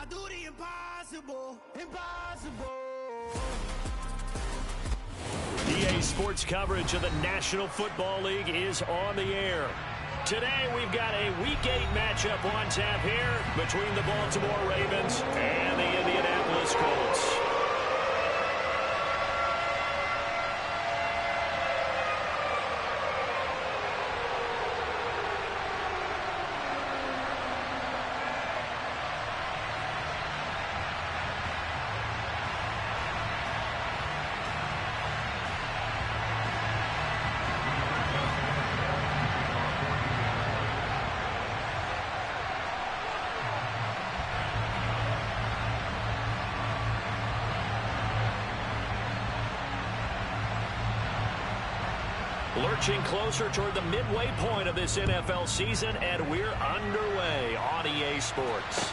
do the impossible, impossible. EA Sports coverage of the National Football League is on the air. Today we've got a Week 8 matchup on tap here between the Baltimore Ravens and the Indianapolis Colts. Lurching closer toward the midway point of this NFL season, and we're underway on EA Sports.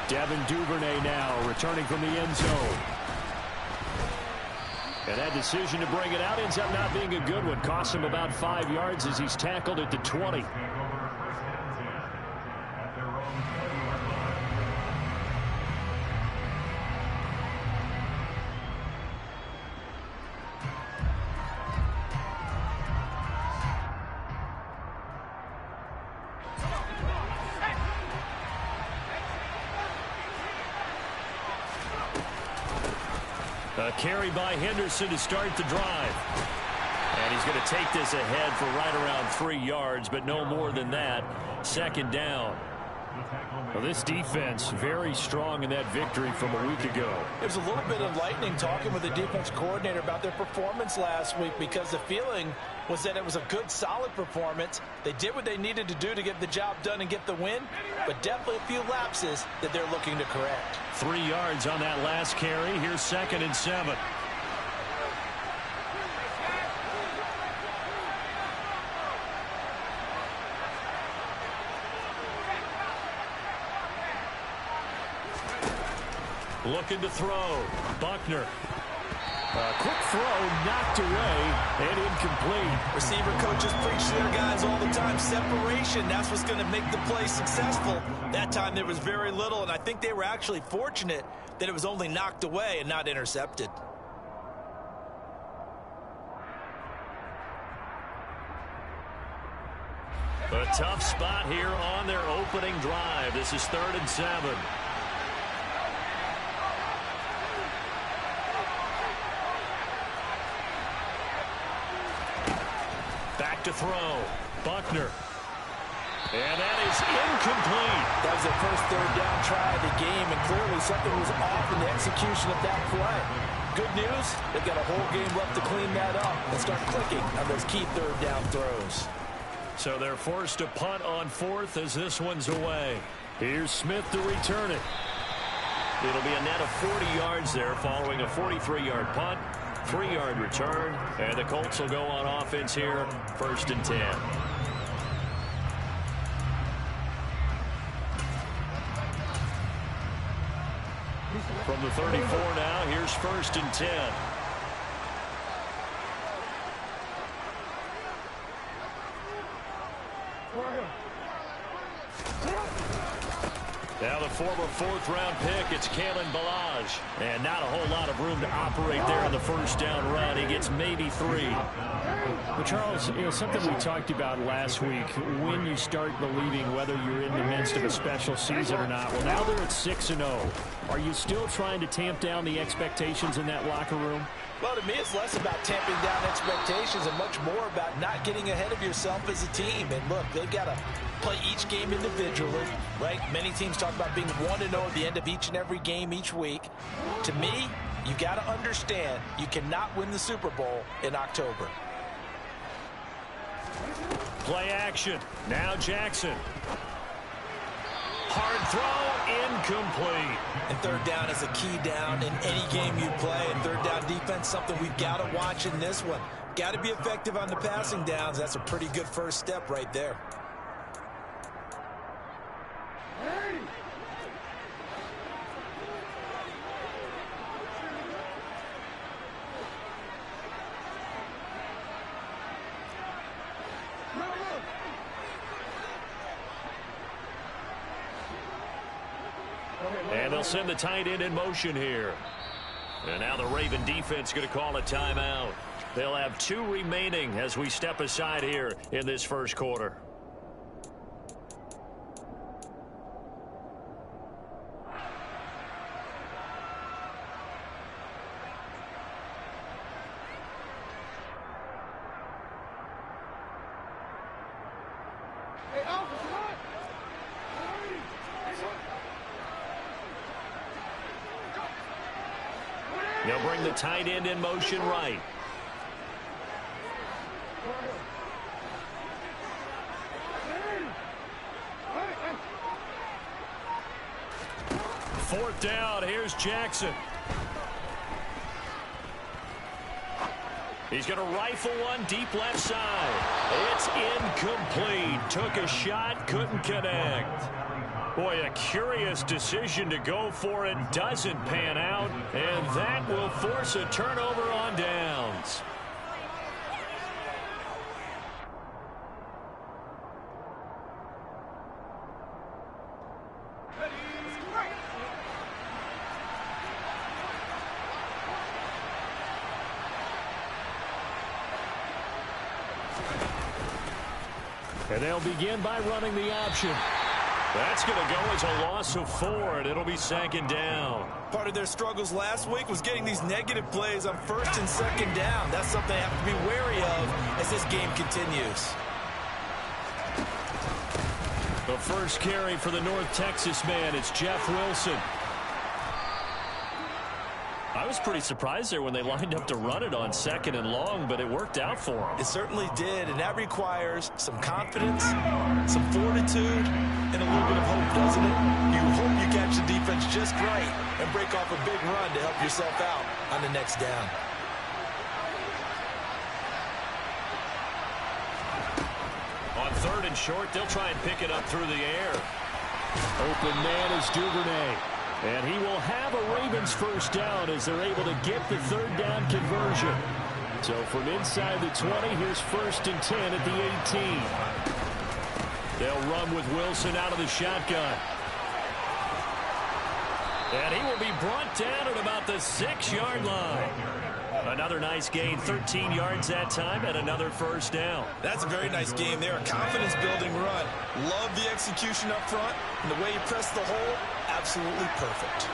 Devin Duvernay now returning from the end zone. And that decision to bring it out ends up not being a good one. Costs him about 5 yards as he's tackled at the 20. A carry by Henderson to start the drive. And he's going to take this ahead for right around 3 yards, but no more than that. Second down. Well, this defense very strong in that victory from a week ago. It was a little bit enlightening talking with the defense coordinator about their performance last week, because the feeling was that it was a good, solid performance. They did what they needed to do to get the job done and get the win, but definitely a few lapses that they're looking to correct. 3 yards on that last carry. Here's 2nd and 7. Looking to throw. Buckner. A quick throw knocked away and incomplete. Receiver coaches preach to their guys all the time. Separation, that's what's going to make the play successful. That time there was very little, and I think they were actually fortunate that it was only knocked away and not intercepted. A tough spot here on their opening drive. This is 3rd and 7. Back to throw. Buckner. And that is incomplete. That was their first 3rd down try of the game, and clearly something was off in the execution of that play. Good news, they've got a whole game left to clean that up and start clicking on those key 3rd down throws. So they're forced to punt on 4th as this one's away. Here's Smith to return it. It'll be a net of 40 yards there following a 43-yard punt, 3-yard return, and the Colts will go on offense here, 1st and 10. From the 34 now, here's 1st and 10. Now the former 4th-round pick, it's Kalen Ballage. And not a whole lot of room to operate there on the first down run. He gets maybe 3. Well, Charles, something we talked about last week, when you start believing whether you're in the midst of a special season or not. Well, now they're at 6-0. Are you still trying to tamp down the expectations in that locker room? Well, to me, it's less about tamping down expectations and much more about not getting ahead of yourself as a team. And look, they've got to play each game individually, right? Many teams talk about being 1-0 at the end of each and every game each week. To me, you got to understand you cannot win the Super Bowl in October. Play action. Now Jackson. Hard throw, incomplete. And 3rd down is a key down in any game you play. And 3rd down defense, something we've got to watch in this one. Got to be effective on the passing downs. That's a pretty good first step right there. they'll send the tight end in motion here. And now the Raven defense going to call a timeout. They'll have 2 remaining as we step aside here in this first quarter. They'll bring the tight end in motion right. Fourth down, here's Jackson. He's going to rifle one deep left side. It's incomplete. Took a shot, couldn't connect. Boy, a curious decision to go for it. Doesn't pan out, and that will force a turnover on downs. And they'll begin by running the option. That's going to go as a loss of 4, and it'll be 2nd down. Part of their struggles last week was getting these negative plays on 1st and 2nd down. That's something they have to be wary of as this game continues. The first carry for the North Texas man, it's Jeff Wilson. I was pretty surprised there when they lined up to run it on 2nd and long, but it worked out for them. It certainly did, and that requires some confidence, some fortitude, and a little bit of hope, doesn't it? You hope you catch the defense just right and break off a big run to help yourself out on the next down. On 3rd and short, they'll try and pick it up through the air. Open man is Duvernay. And he will have a Ravens first down as they're able to get the 3rd down conversion. So from inside the 20, here's 1st and 10 at the 18. They'll run with Wilson out of the shotgun. And he will be brought down at about the 6-yard line. Another nice gain, 13 yards that time, and another first down. That's a very nice game there, a confidence-building run. Love the execution up front, and the way you press the hole, absolutely perfect.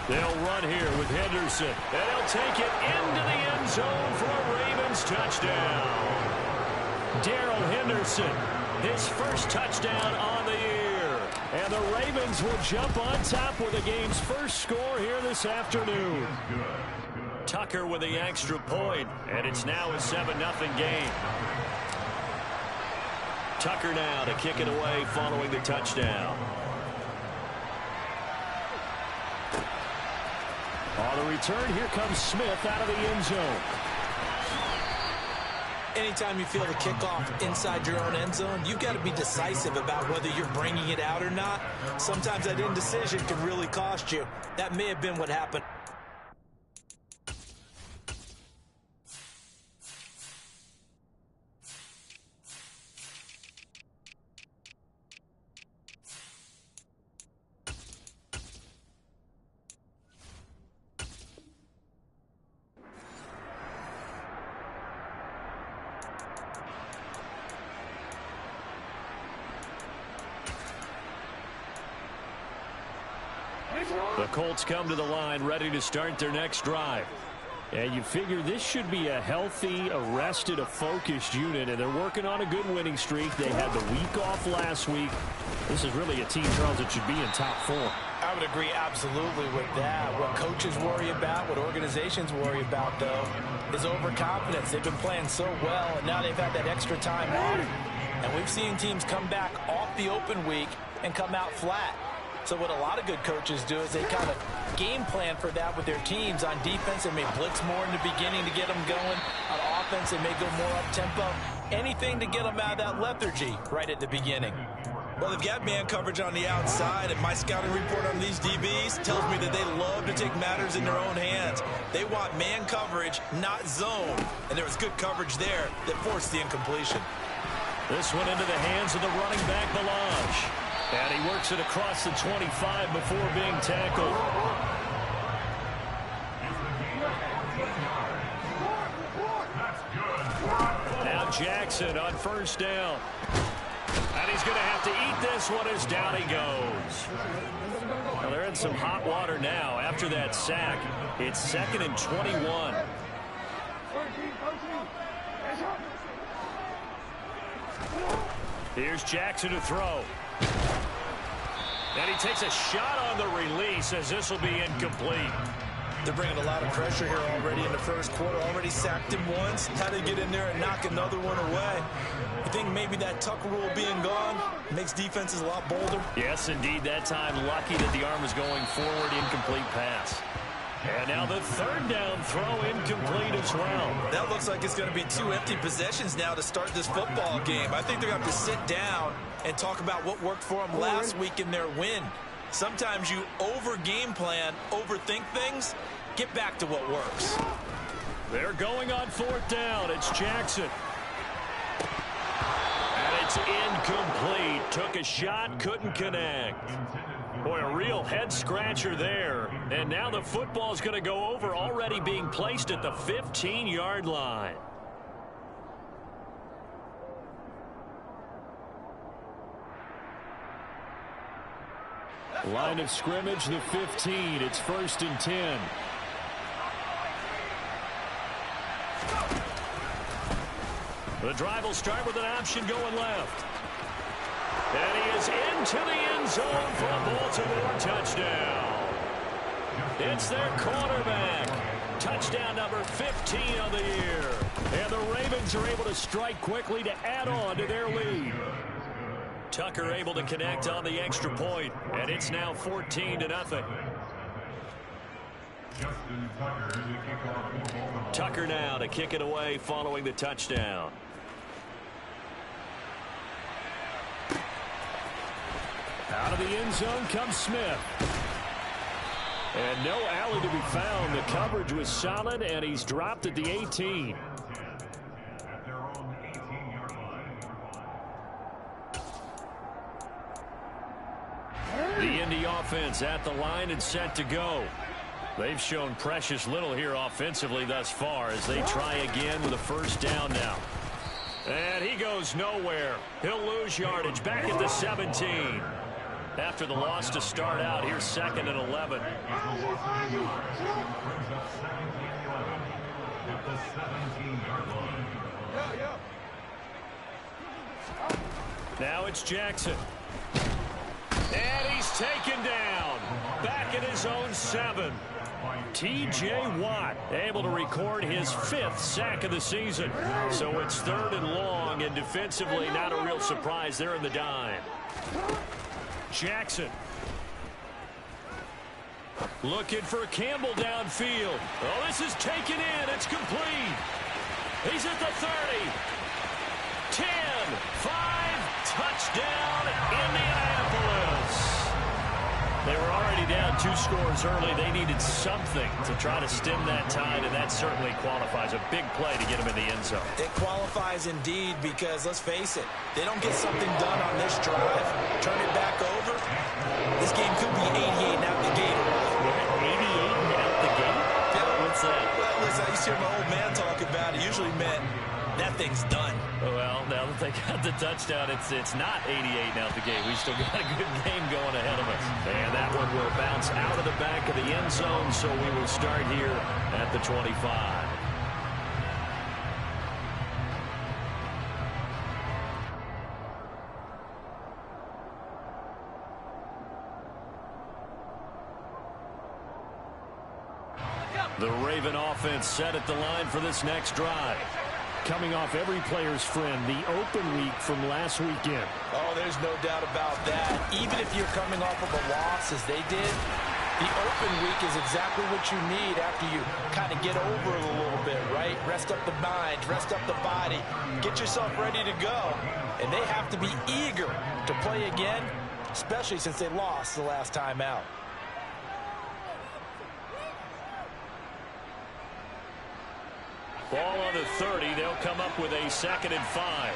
They'll run here with Henderson, and he'll take it into the end zone for a Ravens touchdown. Darrell Henderson, his first touchdown on the year. And the Ravens will jump on top with the game's first score here this afternoon. Tucker with the extra point, and it's now a 7-0 game. Tucker now to kick it away following the touchdown. On the return, here comes Smith out of the end zone. Anytime you feel the kickoff inside your own end zone, you've got to be decisive about whether you're bringing it out or not. Sometimes that indecision can really cost you. That may have been what happened. The Colts come to the line ready to start their next drive. And you figure this should be a healthy, arrested, a focused unit, and they're working on a good winning streak. They had the week off last week. This is really a team, Charles, that should be in top 4. I would agree absolutely with that. What coaches worry about, what organizations worry about, though, is overconfidence. They've been playing so well, and now they've had that extra time off. And we've seen teams come back off the open week and come out flat. So what a lot of good coaches do is they kind of game plan for that with their teams. On defense, they may blitz more in the beginning to get them going. On offense, they may go more up-tempo. Anything to get them out of that lethargy right at the beginning. Well, they've got man coverage on the outside, and my scouting report on these DBs tells me that they love to take matters in their own hands. They want man coverage, not zone. And there was good coverage there that forced the incompletion. This one into the hands of the running back, Balaj. And he works it across the 25 before being tackled. Now Jackson on first down. And he's going to have to eat this one as down he goes. Well, they're in some hot water now after that sack. It's 2nd and 21. Here's Jackson to throw. And he takes a shot on the release as this will be incomplete. They're bringing a lot of pressure here already in the first quarter. Already sacked him once. Had to get in there and knock another one away. I think maybe that tuck rule being gone makes defenses a lot bolder. Yes, indeed. That time lucky that the arm was going forward. Incomplete pass. And now the 3rd down throw incomplete as well. That looks like it's going to be 2 empty possessions now to start this football game. I think they're going to have to sit down and talk about what worked for them last week in their win. Sometimes you over-game plan, overthink things. Get back to what works. They're going on 4th down. It's Jackson. And it's incomplete. Took a shot, couldn't connect. Boy, a real head-scratcher there. And now the football's going to go over, already being placed at the 15-yard line. Line of scrimmage, the 15. It's 1st and 10. The drive will start with an option going left. And he is into the end zone for a Baltimore touchdown. It's their quarterback. Touchdown number 15 of the year. And the Ravens are able to strike quickly to add on to their lead. Tucker able to connect on the extra point, and it's now 14-0. Tucker now to kick it away following the touchdown. Out of the end zone comes Smith. And no alley to be found. The coverage was solid, and he's dropped at the 18. The Indy offense at the line and set to go. They've shown precious little here offensively thus far as they try again with a 1st down now. And he goes nowhere. He'll lose yardage back at the 17. After the loss to start out, here's 2nd and 11. Now it's Jackson. And he's taken down. Back at his own 7. T.J. Watt able to record his 5th sack of the season. So it's 3rd and long, and defensively not a real surprise there in the dime. Jackson. Looking for Campbell downfield. Oh, this is taken in. It's complete. He's at the 30. 10, 5, touchdown, Indianapolis. They were already down 2 scores early. They needed something to try to stem that tide, and that certainly qualifies. A big play to get them in the end zone. It qualifies indeed because, let's face it, they don't get something done on this drive, turn it back over, this game could be 88 and out the gate. 88 and out the gate? Yeah. What's that? Well, listen, I used to hear my old man talk about it. Usually meant that thing's done. Well, now that they got the touchdown, it's not 88 and out the gate. We still got a good game going ahead of us. And that one will bounce out of the back of the end zone, so we will start here at the 25. The Raven offense set at the line for this next drive. Coming off every player's friend, the open week from last weekend. Oh, there's no doubt about that. Even if you're coming off of a loss as they did, the open week is exactly what you need after you kind of get over it a little bit, right? Rest up the mind, rest up the body, get yourself ready to go. And they have to be eager to play again, especially since they lost the last time out. Ball on the 30. They'll come up with a 2nd and 5.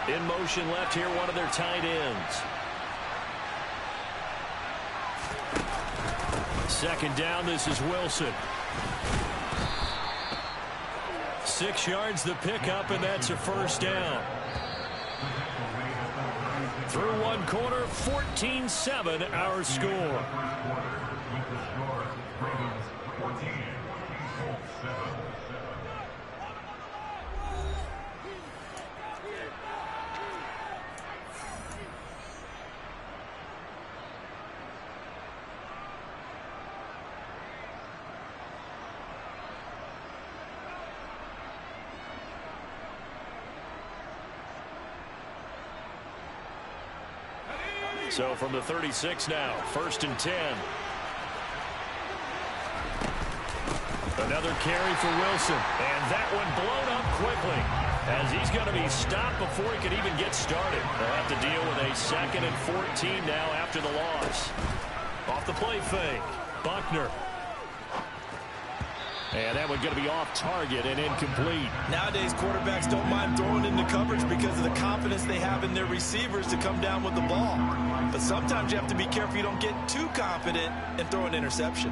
In motion left here, one of their tight ends. Second down, this is Wilson. 6 yards the pickup, and that's a first down. Through one quarter, 14-7 our score. So from the 36 now, 1st and 10. Another carry for Wilson. And that one blown up quickly as he's going to be stopped before he could even get started. They'll have to deal with a 2nd and 14 now after the loss. Off the play fake, Buckner. And that one going to be off target and incomplete. Nowadays, quarterbacks don't mind throwing into coverage because of the confidence they have in their receivers to come down with the ball. But sometimes you have to be careful you don't get too confident and throw an interception.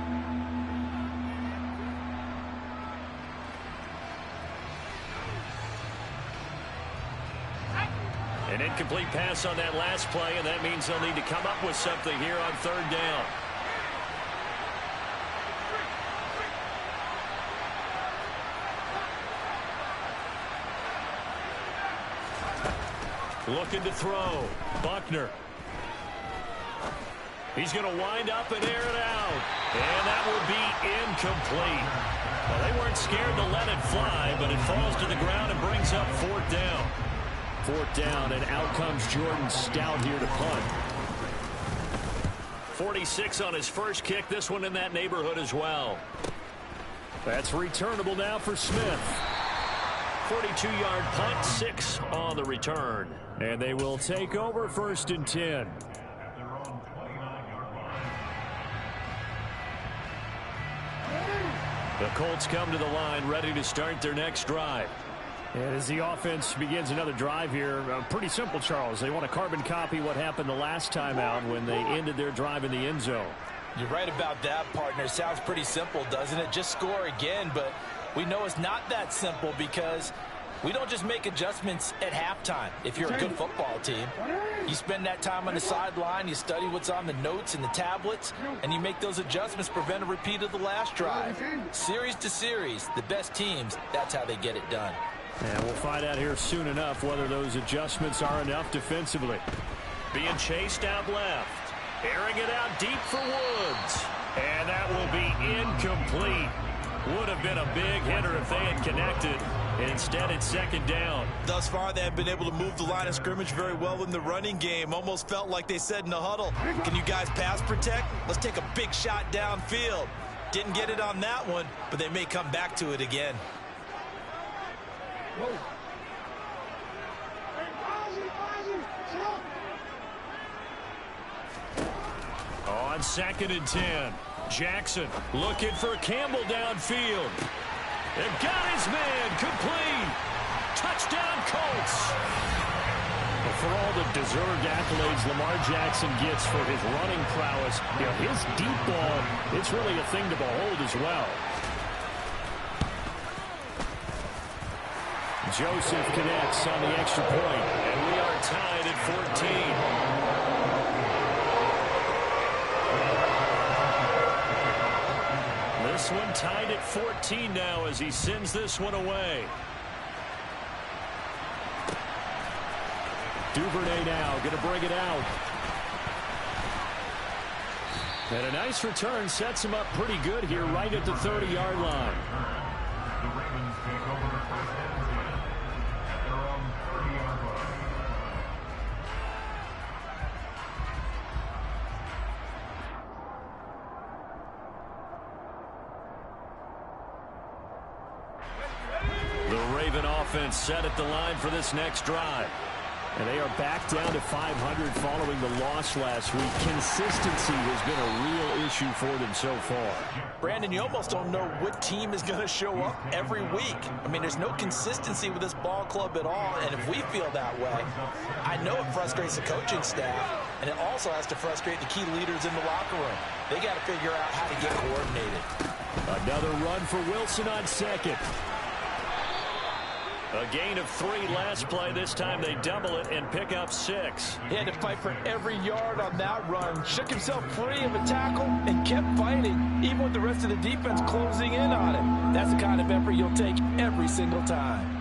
An incomplete pass on that last play, and that means they'll need to come up with something here on 3rd down. Looking to throw. Buckner. He's going to wind up and air it out. And that will be incomplete. Well, they weren't scared to let it fly, but it falls to the ground and brings up 4th down. 4th down, and out comes Jordan Stout here to punt. 46 on his first kick. This one in that neighborhood as well. That's returnable now for Smith. 42-yard punt, 6 on the return. And they will take over 1st and 10. The Colts come to the line ready to start their next drive. And as the offense begins another drive here, pretty simple, Charles. They want to carbon copy what happened the last time out when they ended their drive in the end zone. You're right about that, partner. Sounds pretty simple, doesn't it? Just score again, but we know it's not that simple because we don't just make adjustments at halftime. If you're a good football team, you spend that time on the sideline, you study what's on the notes and the tablets, and you make those adjustments, prevent a repeat of the last drive. Series to series, the best teams, that's how they get it done. And we'll find out here soon enough whether those adjustments are enough defensively. Being chased out left. Airing it out deep for Woods. And that will be incomplete. Would have been a big hitter if they had connected. Instead, it's 2nd down. Thus far, they have been able to move the line of scrimmage very well in the running game. Almost felt like they said in the huddle, can you guys pass protect? Let's take a big shot downfield. Didn't get it on that one, but they may come back to it again. On 2nd and 10, Jackson looking for Campbell downfield. They've got his man complete. Touchdown, Colts. Well, for all the deserved accolades Lamar Jackson gets for his running prowess, his deep ball, it's really a thing to behold as well. Joseph connects on the extra point. And we are tied at 14. This one tied at 14 now as he sends this one away. Duvernay now going to bring it out. And a nice return sets him up pretty good here right at the 30-yard line. The Raven offense set at the line for this next drive. And they are back down to 500 following the loss last week. Consistency has been a real issue for them so far. Brandon, you almost don't know what team is going to show up every week. I mean, there's no consistency with this ball club at all, and if we feel that way, I know it frustrates the coaching staff, and it also has to frustrate the key leaders in the locker room. They got to figure out how to get coordinated. Another run for Wilson on second. A gain of 3 last play. This time they double it and pick up 6. He had to fight for every yard on that run. Shook himself free of a tackle and kept fighting, even with the rest of the defense closing in on him. That's the kind of effort you'll take every single time.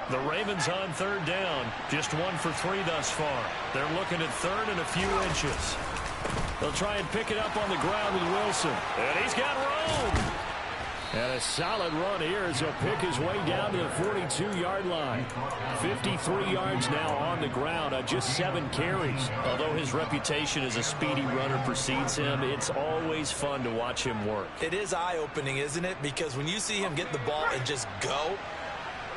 The Ravens on 3rd down. Just 1 for 3 thus far. They're looking at 3rd and a few inches. They'll try and pick it up on the ground with Wilson. And he's got room. And a solid run here as he'll pick his way down to the 42-yard line. 53 yards now on the ground on just 7 carries. Although his reputation as a speedy runner precedes him, it's always fun to watch him work. It is eye-opening, isn't it? Because when you see him get the ball and just go,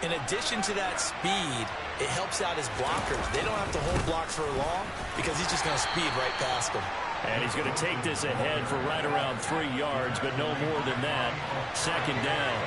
in addition to that speed, it helps out his blockers. They don't have to hold blocks for long because he's just going to speed right past them. And he's going to take this ahead for right around 3 yards, but no more than that. 2nd down.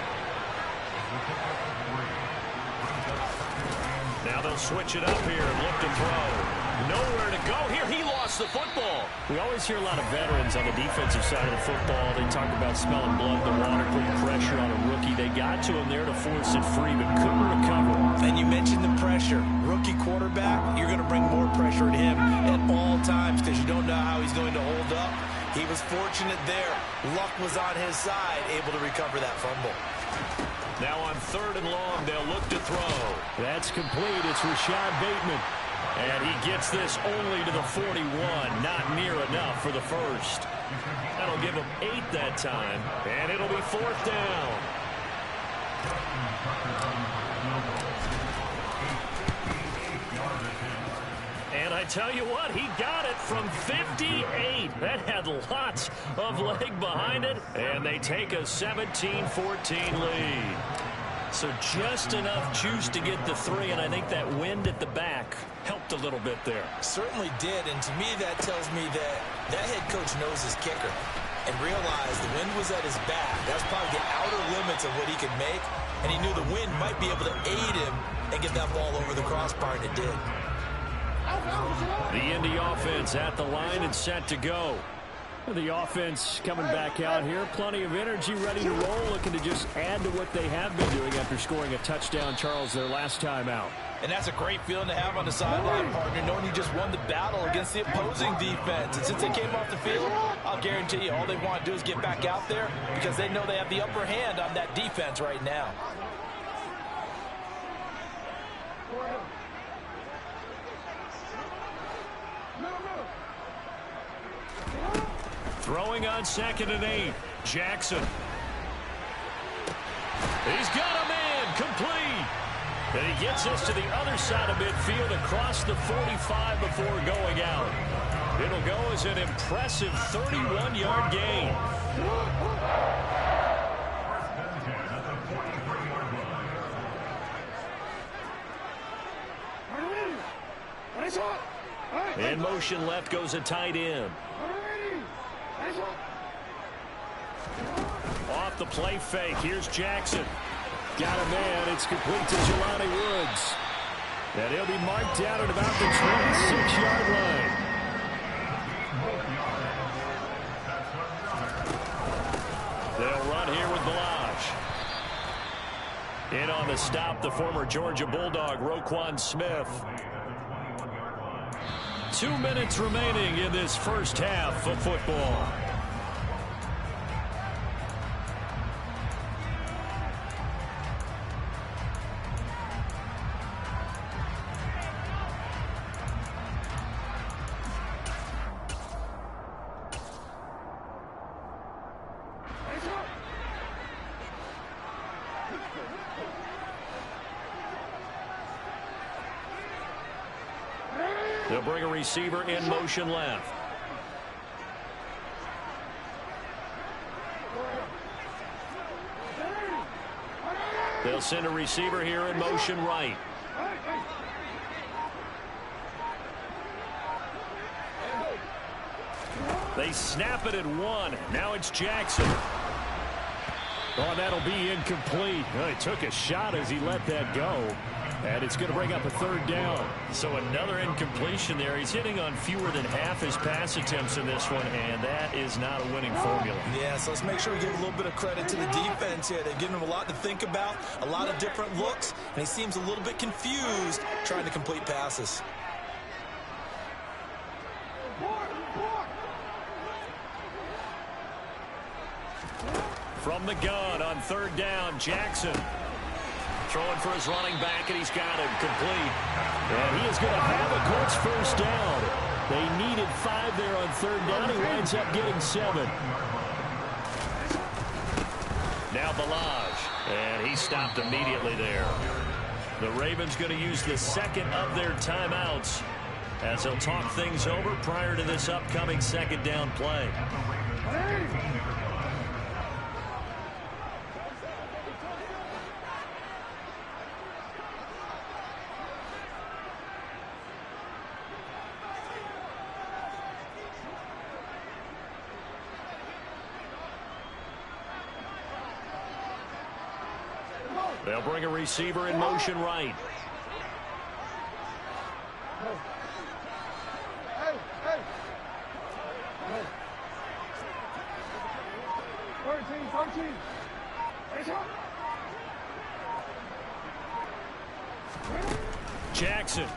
Now they'll switch it up here and look to throw. Nowhere to go here. He lost the football. We always hear a lot of veterans on the defensive side of the football. They talk about smelling blood in the water, putting pressure on a rookie. They got to him there to force it free, but couldn't recover. And you mentioned the pressure. Rookie quarterback, you're going to bring more pressure at him at all times because you don't know how he's going to hold up. He was fortunate there. Luck was on his side, able to recover that fumble. Now on 3rd and long, they'll look to throw. That's complete. It's Rashad Bateman. And he gets this only to the 41. Not near enough for the first. That'll give him 8 that time. And it'll be 4th down. And I tell you what, he got it from 58. That had lots of leg behind it. And they take a 17-14 lead. So just enough juice to get the 3, and I think that wind at the back helped a little bit there. Certainly did, and to me that tells me that that head coach knows his kicker and realized the wind was at his back. That's probably the outer limits of what he could make, and he knew the wind might be able to aid him and get that ball over the crossbar, and it did. The Indy offense at the line and set to go. The offense coming back out here. Plenty of energy, ready to roll, looking to just add to what they have been doing after scoring a touchdown, Charles, their last time out. And that's a great feeling to have on the sideline, partner, knowing you just won the battle against the opposing defense. And since they came off the field, I'll guarantee you all they want to do is get back out there because they know they have the upper hand on that defense right now. Throwing on 2nd and 8. Jackson. He's got a man complete. And he gets us to the other side of midfield across the 45 before going out. It'll go as an impressive 31-yard gain. In motion left goes a tight end. Off the play fake. Here's Jackson. Got a man. It's complete to Jelani Woods. And he'll be marked down at about the 26-yard line. They'll run here with Balazs. In on the stop, the former Georgia Bulldog, Roquan Smith. 2 minutes remaining in this first half of football. They'll bring a receiver in motion left. They'll send a receiver here in motion right. They snap it at 1. Now it's Jackson. Oh, that'll be incomplete. Well, he took a shot as he let that go. And it's going to bring up a 3rd down. So another incompletion there. He's hitting on fewer than half his pass attempts in this one, and that is not a winning formula. Yeah, so let's make sure we give a little bit of credit to the defense here. They've given him a lot to think about, a lot of different looks, and he seems a little bit confused trying to complete passes. From the gun on 3rd down, Jackson. Throwing for his running back, and he's got him complete. And he is going to have a Colts 1st down. They needed 5 there on 3rd down. He winds up getting 7. Now Ballage, and he stopped immediately there. The Ravens going to use the 2nd of their timeouts as they'll talk things over prior to this upcoming 2nd down play. They'll bring a receiver in motion right. Jackson.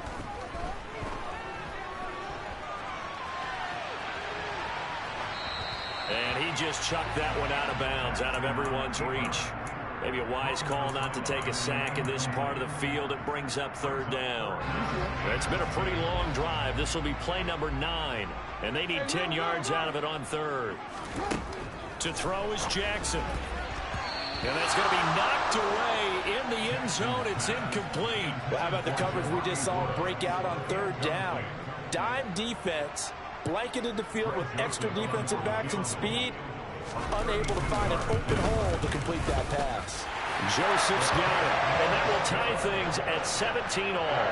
And he just chucked that one out of bounds, out of everyone's reach. Maybe a wise call not to take a sack in this part of the field. It brings up 3rd down. It's been a pretty long drive. This will be play number 9, and they need 10 yards out of it on 3rd. To throw is Jackson. And that's going to be knocked away in the end zone. It's incomplete. Well, how about the coverage we just saw break out on 3rd down? Dime defense, blanketed the field with extra defensive backs and speed. Unable to find an open hole to complete that pass. Joseph's got it, and that will tie things at 17 all.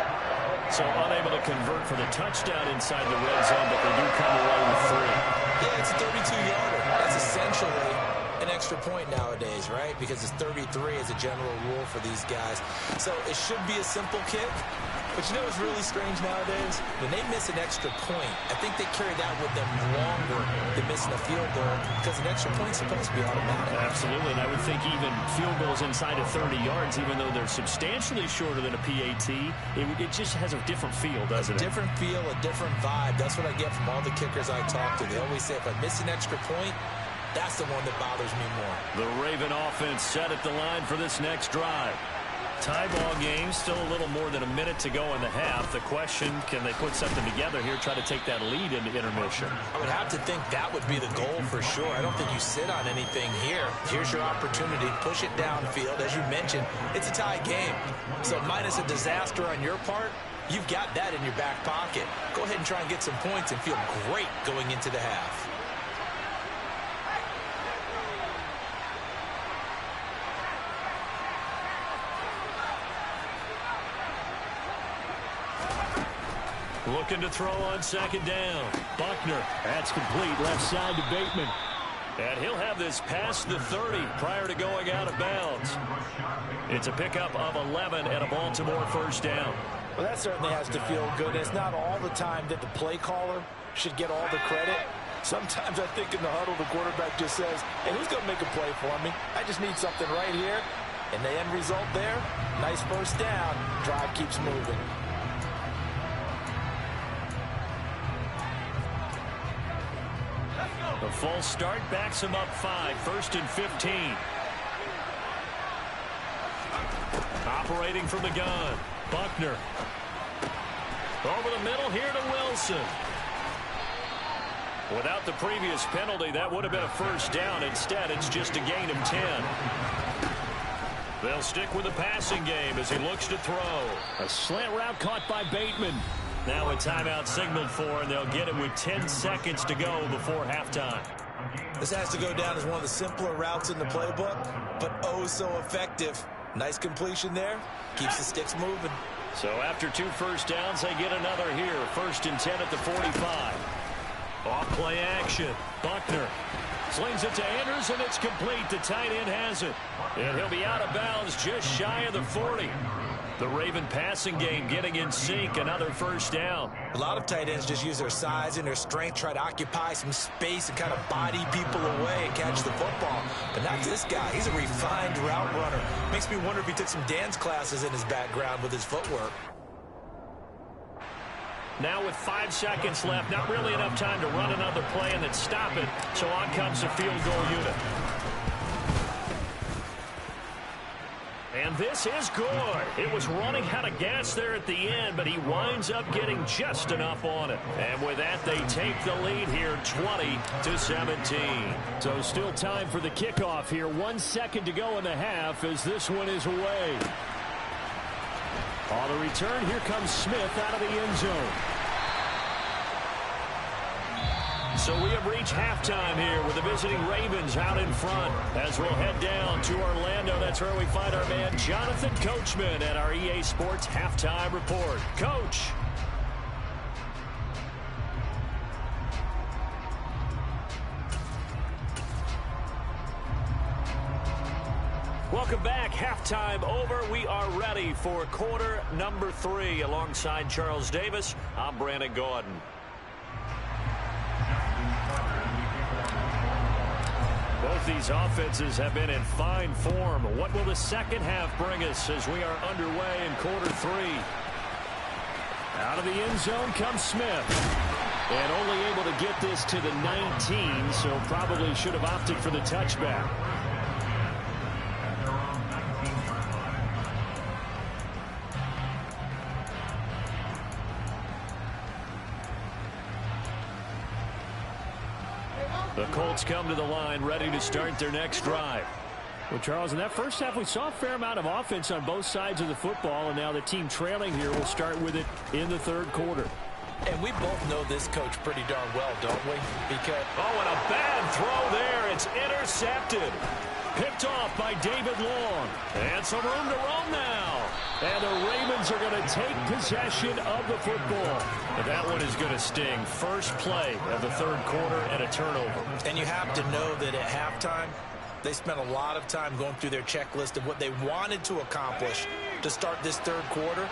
So unable to convert for the touchdown inside the red zone, but they do come away with 3. Yeah, it's a 32-yarder. That's essentially an extra point nowadays, right? Because it's 33 as a general rule for these guys. So it should be a simple kick. But you know what's really strange nowadays? When they miss an extra point, I think they carry that with them longer than missing a field goal because an extra point is supposed to be automatic. Absolutely, and I would think even field goals inside of 30 yards, even though they're substantially shorter than a PAT, it just has a different feel, doesn't it? A different feel, a different vibe. That's what I get from all the kickers I talk to. They always say if I miss an extra point, that's the one that bothers me more. The Raven offense set at the line for this next drive. Tie ball game, still a little more than a minute to go in the half. The question, can they put something together here, try to take that lead into intermission? I would have to think that would be the goal for sure. I don't think you sit on anything here. Here's your opportunity. Push it downfield. As you mentioned, it's a tie game. So minus a disaster on your part, you've got that in your back pocket. Go ahead and try and get some points and feel great going into the half. Looking to throw on 2nd down. Buckner. That's complete. Left side to Bateman. And he'll have this past the 30 prior to going out of bounds. It's a pickup of 11 and a Baltimore 1st down. Well, that certainly has to feel good. It's not all the time that the play caller should get all the credit. Sometimes I think in the huddle, the quarterback just says, hey, who's going to make a play for me? I just need something right here. And the end result there, nice 1st down. Drive keeps moving. The false start backs him up 5, 1st and 15. Operating from the gun, Buckner. Over the middle here to Wilson. Without the previous penalty, that would have been a 1st down. Instead, it's just a gain of 10. They'll stick with the passing game as he looks to throw. A slant route caught by Bateman. Now a timeout signaled for, and they'll get it with 10 seconds to go before halftime. This has to go down as one of the simpler routes in the playbook, but oh so effective. Nice completion there. Keeps the sticks moving. So after 2 first downs, they get another here. 1st and 10 at the 45. Off play action. Buckner slings it to Andrews, and it's complete. The tight end has it. And he'll be out of bounds just shy of the 40. The Raven passing game getting in sync. Another first down. A lot of tight ends just use their size and their strength, try to occupy some space and kind of body people away and catch the football. But not this guy. He's a refined route runner. Makes me wonder if he took some dance classes in his background with his footwork. Now with 5 seconds left, not really enough time to run another play and then stop it. So on comes the field goal unit. And this is good. It was running out of gas there at the end, but he winds up getting just enough on it. And with that, they take the lead here, 20-17. So still time for the kickoff here. 1 second to go in the half as this one is away. On the return, here comes Smith out of the end zone. So we have reached halftime here with the visiting Ravens out in front. As we'll head down to Orlando, that's where we find our man Jonathan Coachman at our EA Sports Halftime Report. Coach. Welcome back. Halftime over. We are ready for quarter number 3. Alongside Charles Davis, I'm Brandon Gordon. Both these offenses have been in fine form. What will the second half bring us as we are underway in quarter 3? Out of the end zone comes Smith. And only able to get this to the 19, so probably should have opted for the touchback. The Colts come to the line ready to start their next drive. Well, Charles, in that first half, we saw a fair amount of offense on both sides of the football, and now the team trailing here will start with it in the third quarter. And we both know this coach pretty darn well, don't we? Because oh, and a bad throw there. It's intercepted. Picked off by David Long. And some room to run now. And the Ravens are going to take possession of the football. And that one is going to sting. First play of the third quarter and a turnover. And you have to know that at halftime, they spent a lot of time going through their checklist of what they wanted to accomplish to start this third quarter.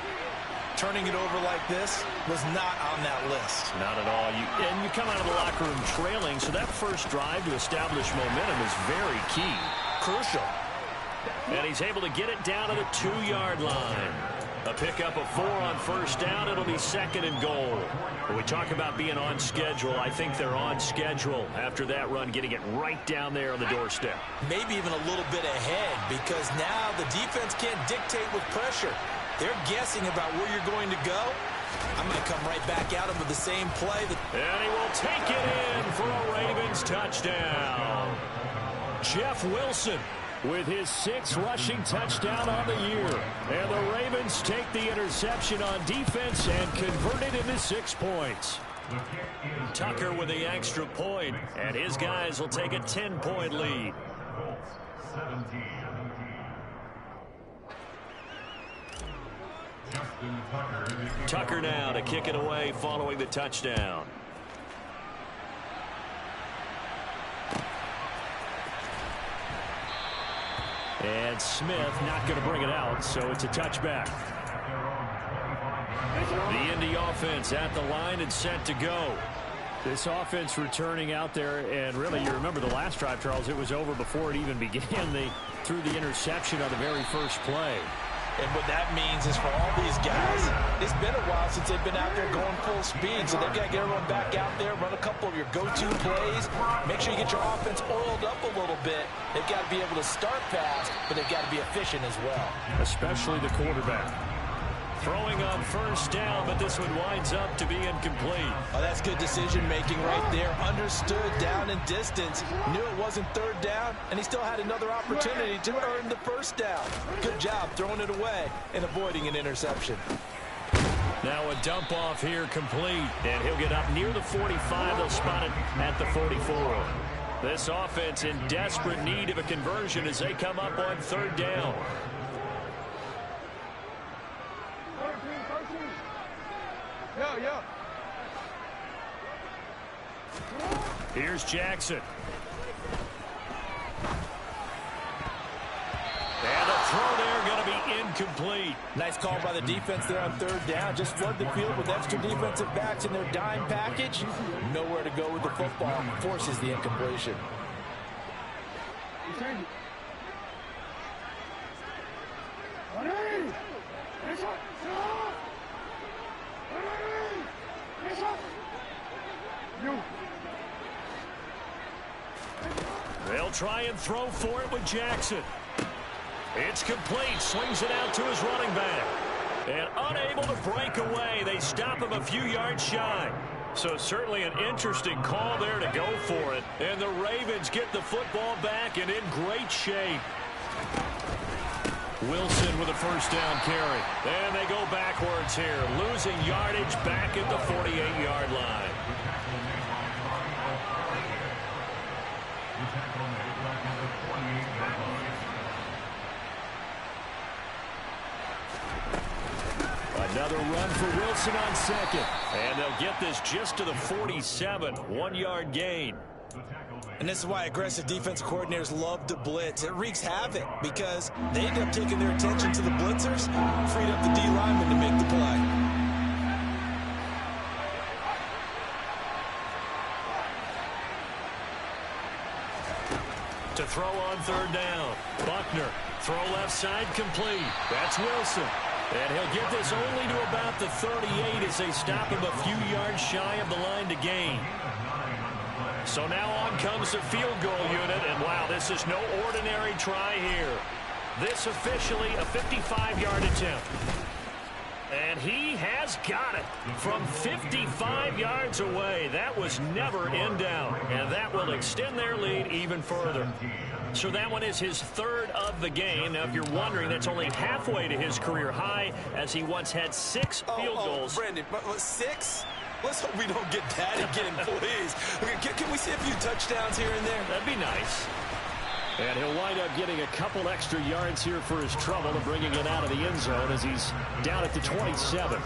Turning it over like this was not on that list. Not at all. And you come out of the locker room trailing, so that first drive to establish momentum is very key. Crucial. And he's able to get it down to the 2-yard line. A pickup of 4 on first down. It'll be 2nd and goal. When we talk about being on schedule, I think they're on schedule after that run, getting it right down there on the doorstep. Maybe even a little bit ahead, because now the defense can't dictate with pressure. They're guessing about where you're going to go. I might come right back at him with the same play. And he will take it in for a Ravens touchdown. Jeff Wilson with his 6th rushing touchdown on the year. And the Ravens take the interception on defense and convert it into 6 points. Tucker with the extra point, and his guys will take a 10-point lead. Tucker now to kick it away following the touchdown. And Smith not going to bring it out, so it's a touchback. The Indy offense at the line and set to go. This offense returning out there, and really, you remember the last drive, Charles, it was over before it even began. They threw the interception on the very first play. And what that means is for all these guys, it's been a while since they've been out there going full speed, so they've got to get everyone back out there, run a couple of your go-to plays, make sure you get your offense oiled up a little bit. They've got to be able to start fast, but they've got to be efficient as well. Especially the quarterback. Throwing on first down, but this one winds up to be incomplete. Oh, that's good decision-making right there. Understood down and distance. Knew it wasn't third down, and he still had another opportunity to earn the first down. Good job throwing it away and avoiding an interception. Now a dump off here complete, and he'll get up near the 45. They'll spot it at the 44. This offense in desperate need of a conversion as they come up on third down. Here's Jackson. And the throw there going to be incomplete. Nice call by the defense there on third down. Just flood the field with extra defensive backs in their dime package. Nowhere to go with the football. Forces the incompletion. They'll try and throw for it with Jackson. It's complete. Swings it out to his running back. And unable to break away. They stop him a few yards shy. So certainly an interesting call there to go for it. And the Ravens get the football back and in great shape. Wilson with a first down carry. And they go backwards here. Losing yardage back at the 48-yard line. Another run for Wilson on second. And they'll get this just to the 47. 1-yard gain. And this is why aggressive defensive coordinators love to blitz. It wreaks havoc because they end up taking their attention to the blitzers, freed up the D lineman to make the play. To throw on third down. Buckner. Throw left side complete. That's Wilson. And he'll get this only to about the 38 as they stop him a few yards shy of the line to gain. So now on comes the field goal unit, and wow, this is no ordinary try here. This officially a 55-yard attempt. And he has got it from 55 yards away. That was never in doubt, and that will extend their lead even further. So that one is his third of the game. Now, if you're wondering, that's only halfway to his career high, as he once had 6 field goals. Brandon, 6? Let's hope we don't get that again, please. Can we see a few touchdowns here and there? That'd be nice. And he'll wind up getting a couple extra yards here for his trouble and bringing it out of the end zone as he's down at the 27.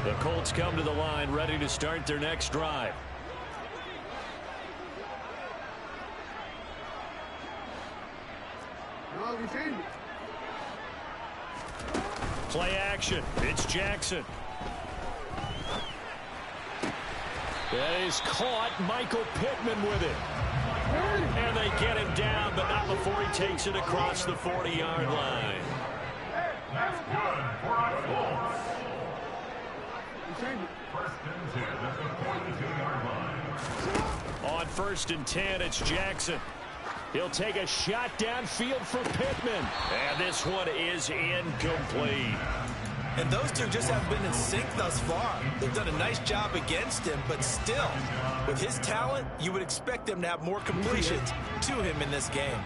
The Colts come to the line, ready to start their next drive. Play action. It's Jackson. That is caught. Michael Pittman with it. And they get him down, but not before he takes it across the 40-yard line. That's good for our Colts. First and 10 at the 42-yard line. On first and 10, it's Jackson. He'll take a shot downfield for Pittman. And this one is incomplete. And those two just haven't been in sync thus far. They've done a nice job against him, but still, with his talent, you would expect them to have more completions to him in this game.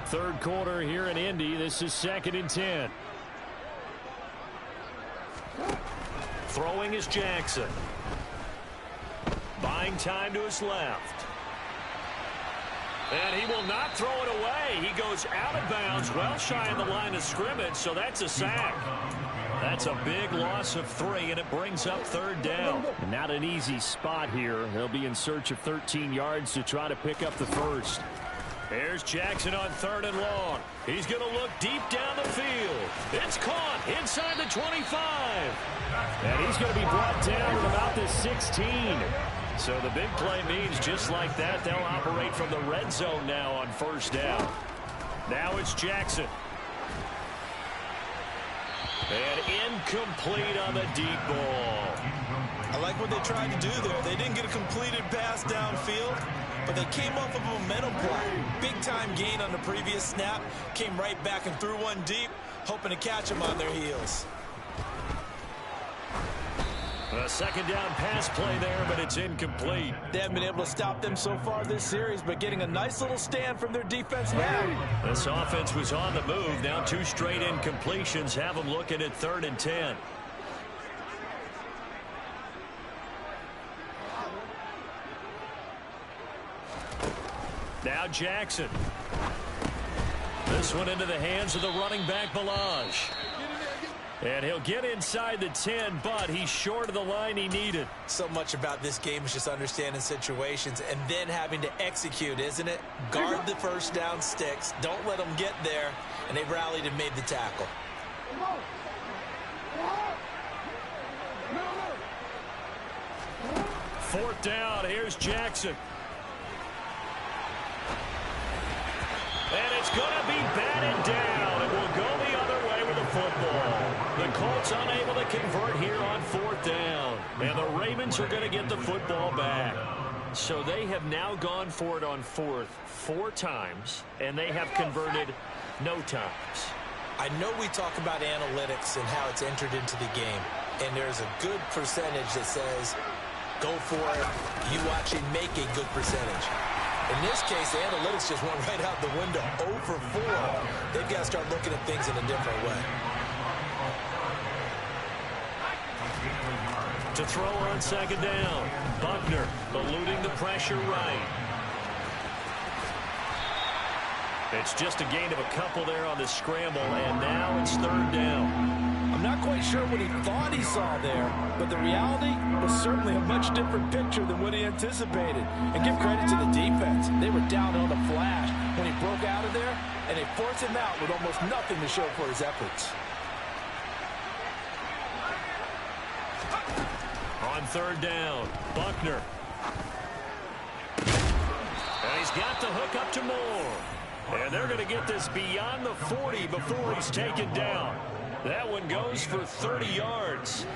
Third quarter here in Indy. This is 2nd and 10. Throwing is Jackson. Buying time to his left. And he will not throw it away. He goes out of bounds, well shy of the line of scrimmage, so that's a sack. That's a big loss of 3, and it brings up third down. Not an easy spot here. They'll be in search of 13 yards to try to pick up the first. Here's Jackson on 3rd and long. He's going to look deep down the field. It's caught inside the 25. And he's going to be brought down at about the 16. So the big play means just like that, they'll operate from the red zone now on first down. Now it's Jackson. And incomplete on the deep ball. I like what they tried to do there. They didn't get a completed pass downfield, but they came off of a momentum play. Big-time gain on the previous snap. Came right back and threw one deep, hoping to catch them on their heels. A second down pass play there, but it's incomplete. They haven't been able to stop them so far this series, but getting a nice little stand from their defense now. This offense was on the move. Now 2 straight incompletions have them looking at 3rd and 10. Now Jackson. This one into the hands of the running back, Balaj. And he'll get inside the 10, but he's short of the line he needed. So much about this game is just understanding situations and then having to execute, isn't it? Guard the first down sticks. Don't let them get there. And they rallied and made the tackle. Fourth down. Here's Jackson. And it's going to be batted down. It will go the other way with the football. The Colts unable to convert here on fourth down. And the Ravens are going to get the football back. So they have now gone for it on fourth 4 times, and they have converted no times. I know we talk about analytics and how it's entered into the game, and there's a good percentage that says, go for it, you actually make a good percentage. In this case, the analytics just went right out the window. 0 for 4. They've got to start looking at things in a different way. To throw on second down, Buckner eluding the pressure right. It's just a gain of a couple there on the scramble, and now it's third down. I'm not quite sure what he thought he saw there, but the reality was certainly a much different picture than what he anticipated. And give credit to the defense. They were down on the flash when he broke out of there, and they forced him out with almost nothing to show for his efforts. On third down, Buckner. And he's got the hook up to Moore. And they're going to get this beyond the 40 before he's taken down. That one goes for 30 yards.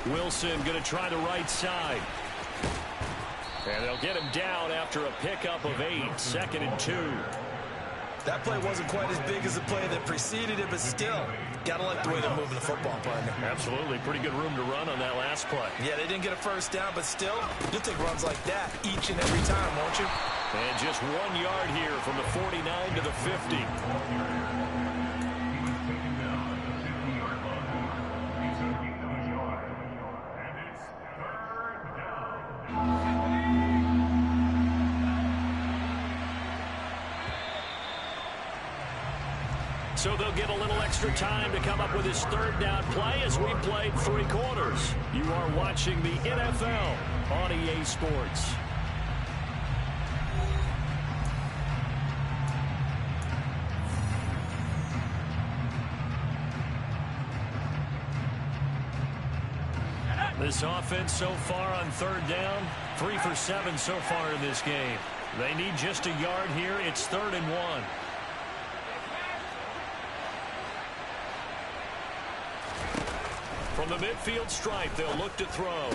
Wilson going to try the right side. And they'll get him down after a pickup of 8, 2nd and 2. That play wasn't quite as big as the play that preceded it, but still, got to like the way they're moving the football, partner. Absolutely. Pretty good room to run on that last play. Yeah, they didn't get a first down, but still, you'll take runs like that each and every time, won't you? And just 1 yard here from the 49 to the 50. So they'll get a little extra time to come up with his third down play as we played 3 quarters. You are watching the NFL on EA Sports. This offense so far on third down, 3 for 7 so far in this game. They need just a yard here. It's 3rd and 1. From the midfield stripe, they'll look to throw.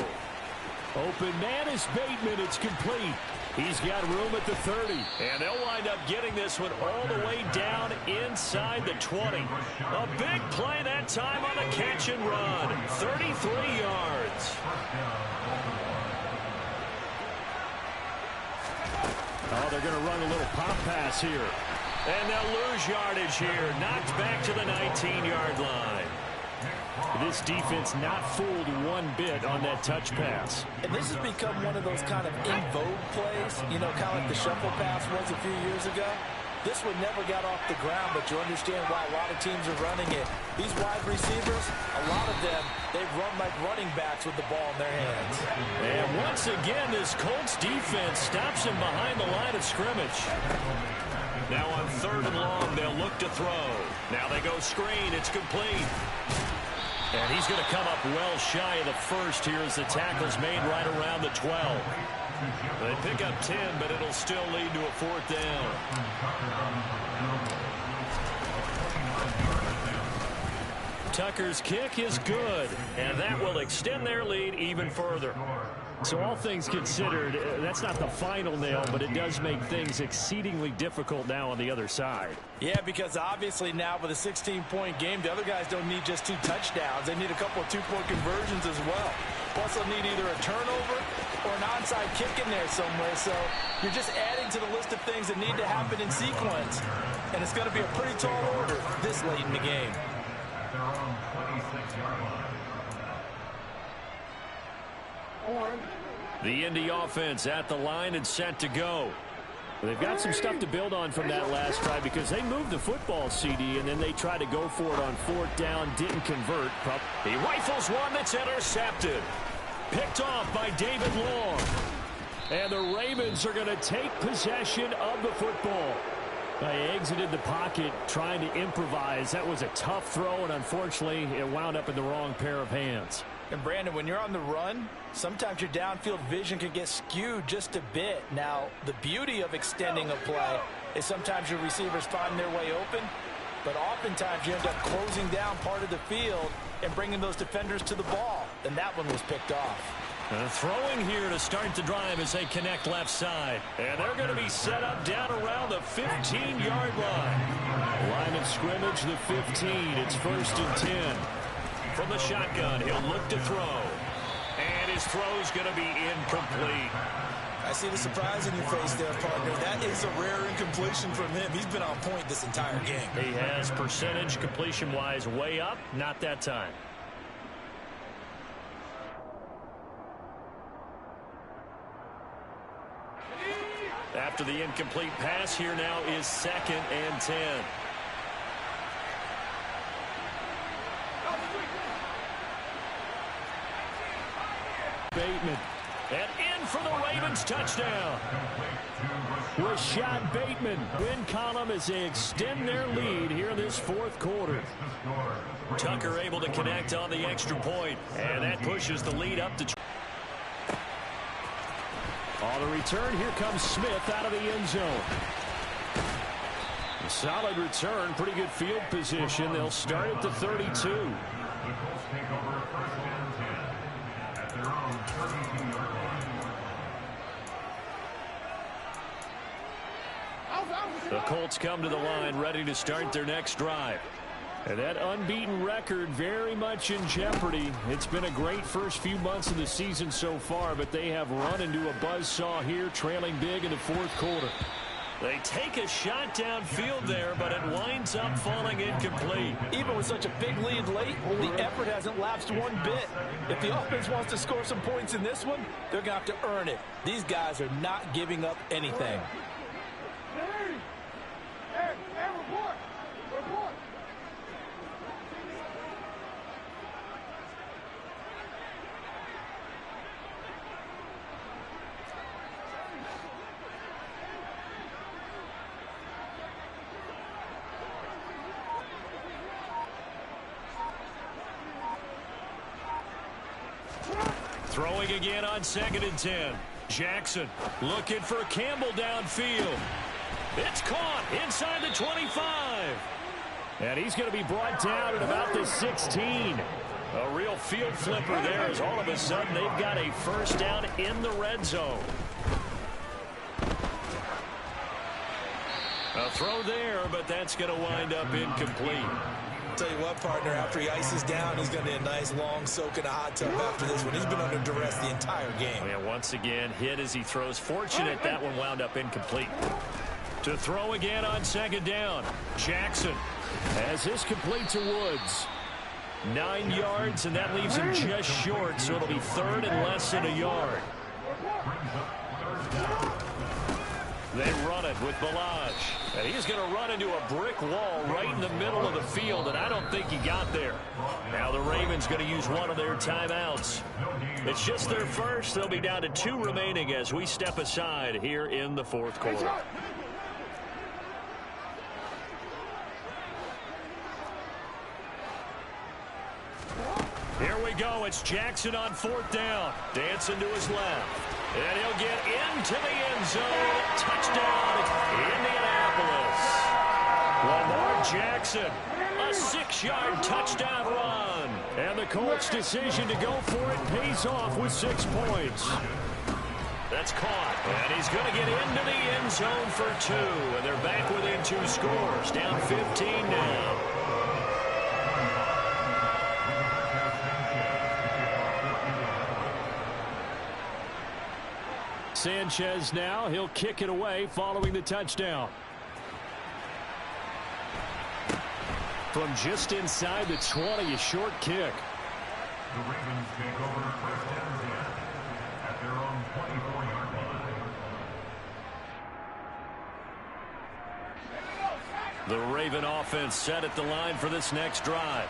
Open man is Bateman. It's complete. He's got room at the 30. And they'll wind up getting this one all the way down inside the 20. A big play that time on the catch and run. 33 yards. Oh, they're going to run a little pop pass here. And they'll lose yardage here. Knocked back to the 19-yard line. This defense not fooled one bit on that touch pass. And this has become one of those kind of in vogue plays, you know, kind of like the shuffle pass was a few years ago. This one never got off the ground, but you understand why a lot of teams are running it. These wide receivers, a lot of them, they've run like running backs with the ball in their hands. And once again, this Colts defense stops him behind the line of scrimmage. Now on 3rd and long, they'll look to throw. Now they go screen. It's complete. And he's going to come up well shy of the first here as the tackle's made right around the 12. They pick up 10, but it'll still lead to a 4th down. Tucker's kick is good, and that will extend their lead even further. So all things considered, that's not the final nail, but it does make things exceedingly difficult now on the other side. Yeah, because obviously now with a 16-point game, the other guys don't need just 2 touchdowns. They need a couple of 2-point conversions as well. Plus, they'll need either a turnover or an onside kick in there somewhere. So you're just adding to the list of things that need to happen in sequence. And it's going to be a pretty tall order this late in the game. The Indy offense at the line and set to go. They've got some stuff to build on from that last drive because they moved the football, CD, and then they tried to go for it on 4th down, didn't convert. He rifles one that's intercepted. Picked off by David Long. And the Ravens are going to take possession of the football. They exited the pocket trying to improvise. That was a tough throw, and unfortunately, it wound up in the wrong pair of hands. And Brandon, when you're on the run, sometimes your downfield vision can get skewed just a bit. Now, the beauty of extending a play is sometimes your receivers find their way open, but oftentimes you end up closing down part of the field and bringing those defenders to the ball. And that one was picked off. Throwing here to start the drive as they connect left side. And they're going to be set up down around the 15-yard line. Line of scrimmage, the 15. It's 1st and 10. From the shotgun, he'll look to throw. And his throw's going to be incomplete. I see the surprise in your face there, partner. That is a rare incompletion from him. He's been on point this entire game. He has percentage completion-wise way up, not that time. After the incomplete pass, here now is 2nd and 10. Bateman. And in for the Ravens touchdown. Rashad Bateman. Win column as they extend their lead here in this 4th quarter. Tucker able to connect on the extra point. And that pushes the lead up to... On the return, here comes Smith out of the end zone. A solid return, pretty good field position. They'll start at the 32. The Colts take over 1st and 10 at their own 32-yard line. The Colts come to the line ready to start their next drive. And that unbeaten record very much in jeopardy. It's been a great first few months of the season so far, but they have run into a buzzsaw here, trailing big in the 4th quarter. They take a shot downfield there, but it winds up falling incomplete. Even with such a big lead late, the effort hasn't lapsed one bit. If the offense wants to score some points in this one, they're going to have to earn it. These guys are not giving up anything. Throwing again on 2nd and 10. Jackson looking for Campbell downfield. It's caught inside the 25. And he's going to be brought down at about the 16. A real field flipper there as all of a sudden they've got a 1st down in the red zone. A throw there, but that's going to wind up incomplete. Tell you what, partner, after he ices down, he's going to need a nice long soak in a hot tub after this one. He's been under duress the entire game. Yeah, once again, hit as he throws. Fortunate that one wound up incomplete. To throw again on 2nd down. Jackson as this complete to Woods. 9 yards, and that leaves him just short, so it'll be 3rd and less than a yard. They run it with Ballage. And he's going to run into a brick wall right in the middle of the field, and I don't think he got there. Now the Ravens going to use one of their timeouts. It's just their first. They'll be down to 2 remaining as we step aside here in the 4th quarter. Here we go. It's Jackson on 4th down. Dancing to his left. And he'll get into the end zone. Touchdown, Indianapolis. Lamar Jackson, a 6-yard touchdown run. And the Colts' decision to go for it pays off with 6 points. That's caught. And he's going to get into the end zone for 2. And they're back within 2 scores. Down 15 now. Sanchez now, he'll kick it away following the touchdown. From just inside the 20, a short kick. The Ravens take over 1st and 10 at their own 24-yard line. The Raven offense set at the line for this next drive.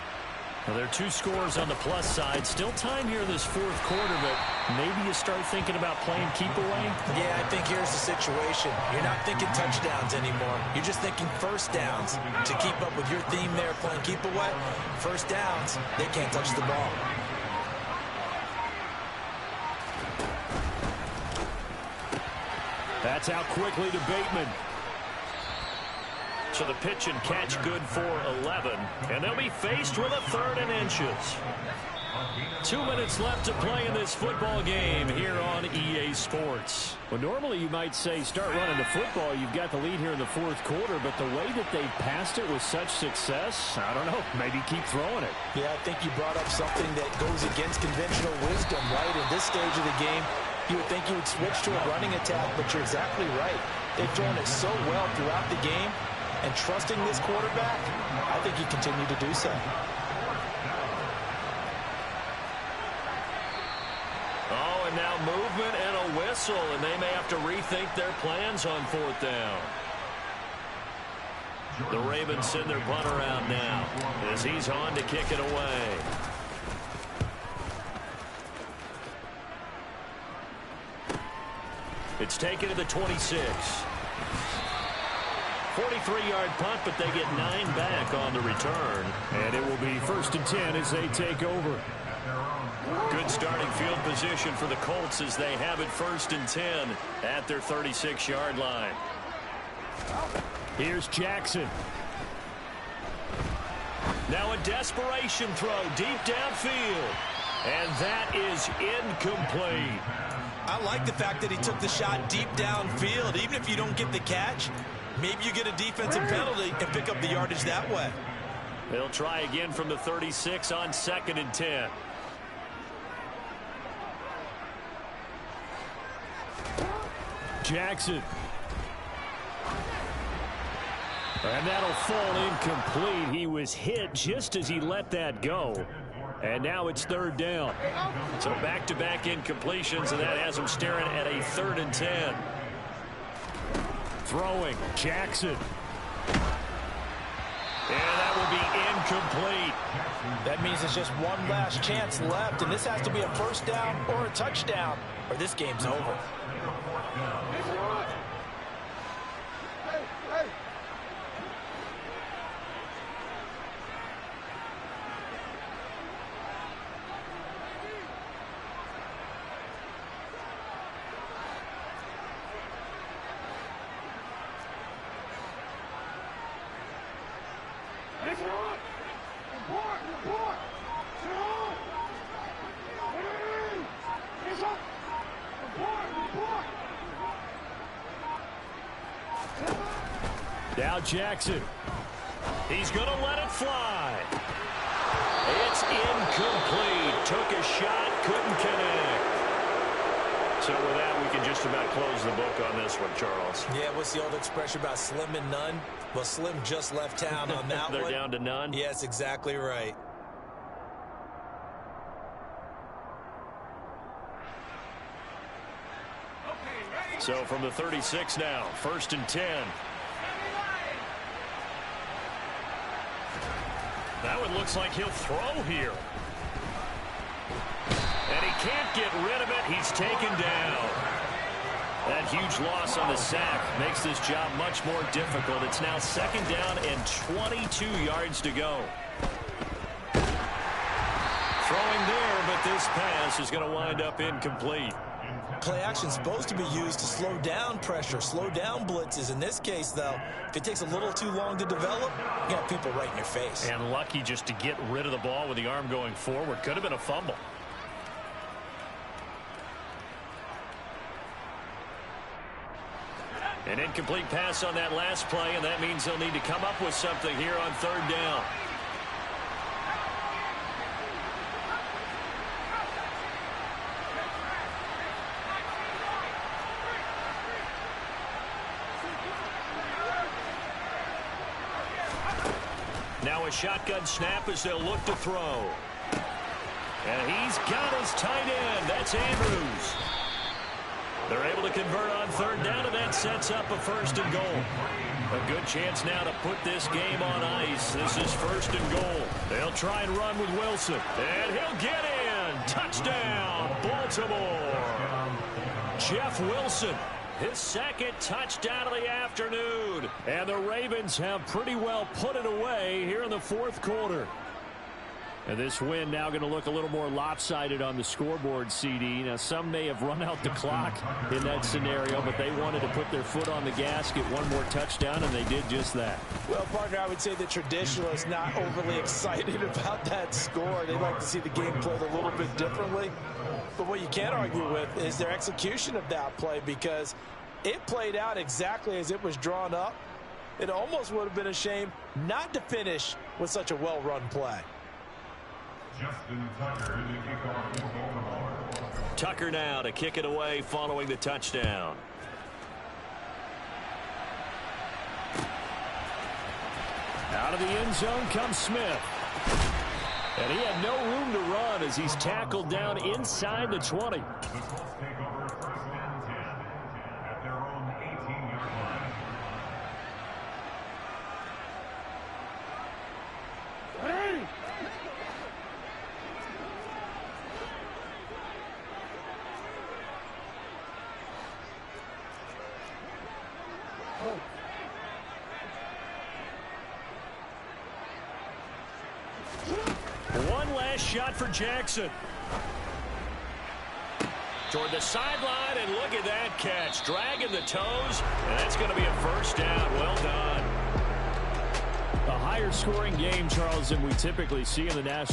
Well, there are 2 scores on the plus side. Still time here in this fourth quarter, but maybe you start thinking about playing keep away? Yeah, I think here's the situation. You're not thinking touchdowns anymore. You're just thinking first downs. To keep up with your theme there, playing keep away, first downs, they can't touch the ball. That's out quickly to Bateman. So the pitch and catch good for 11. And they'll be faced with a 3rd and inches. 2 minutes left to play in this football game here on EA Sports. Well, normally you might say start running the football. You've got the lead here in the fourth quarter, but the way that they've passed it with such success, I don't know, maybe keep throwing it. Yeah, I think you brought up something that goes against conventional wisdom, right? In this stage of the game, you would think you would switch to a running attack, but you're exactly right. They've thrown it so well throughout the game, and trusting this quarterback, I think you continue to do so. Oh, and now movement and a whistle, and they may have to rethink their plans on 4th down. The Ravens send their punter out now as he's on to kick it away. It's taken to the 26. 43-yard punt, but they get 9 back on the return. And it will be 1st and 10 as they take over. Good starting field position for the Colts as they have it 1st and 10 at their 36-yard line. Here's Jackson. Now a desperation throw deep downfield. And that is incomplete. I like the fact that he took the shot deep downfield. Even if you don't get the catch, maybe you get a defensive penalty and pick up the yardage that way. They'll try again from the 36 on 2nd and 10. Jackson. And that'll fall incomplete. He was hit just as he let that go. And now it's 3rd down. So back-to-back incompletions, and that has him staring at a 3rd and 10. Throwing, Jackson. And that will be incomplete. That means it's just one last chance left, and this has to be a 1st down or a touchdown, or this game's over. Now Jackson. He's going to let it fly. It's incomplete. Took a shot, couldn't connect. So with that, we can just about close the book on this one, Charles. Yeah, what's the old expression about slim and none? Well, Slim just left town on that They're one. down to none? Yes, exactly right. So from the 36 now, 1st and 10. That one looks like he'll throw here. And he can't get rid of it. He's taken down. That huge loss on the sack makes this job much more difficult. It's now 2nd down and 22 yards to go. Throwing there, but this pass is going to wind up incomplete. Play action is supposed to be used to slow down pressure, slow down blitzes. In this case, though, if it takes a little too long to develop, you got people right in your face. And lucky just to get rid of the ball with the arm going forward. Could have been a fumble. An incomplete pass on that last play, and that means they'll need to come up with something here on 3rd down. Now a shotgun snap as they'll look to throw. And he's got his tight end. That's Andrews. They're able to convert on third down, and that sets up a 1st and goal. A good chance now to put this game on ice. This is 1st and goal. They'll try and run with Wilson. And he'll get in. Touchdown, Baltimore. Jeff Wilson, his 2nd touchdown of the afternoon. And the Ravens have pretty well put it away here in the 4th quarter. And this win now going to look a little more lopsided on the scoreboard, CD. Now, some may have run out the clock in that scenario, but they wanted to put their foot on the gas, get one more touchdown, and they did just that. Well, partner, I would say the traditionalists not overly excited about that score. They'd like to see the game played a little bit differently. But what you can't argue with is their execution of that play, because it played out exactly as it was drawn up. It almost would have been a shame not to finish with such a well-run play. Justin Tucker in the kickoff for Baltimore. Tucker now to kick it away following the touchdown. Out of the end zone comes Smith. And he had no room to run as he's tackled down inside the 20. The Colts take over 1st and 10 at their own 18-yard line. One last shot for Jackson. Toward the sideline, and look at that catch. Dragging the toes, and that's going to be a 1st down. Well done. A higher scoring game, Charles, than we typically see in the National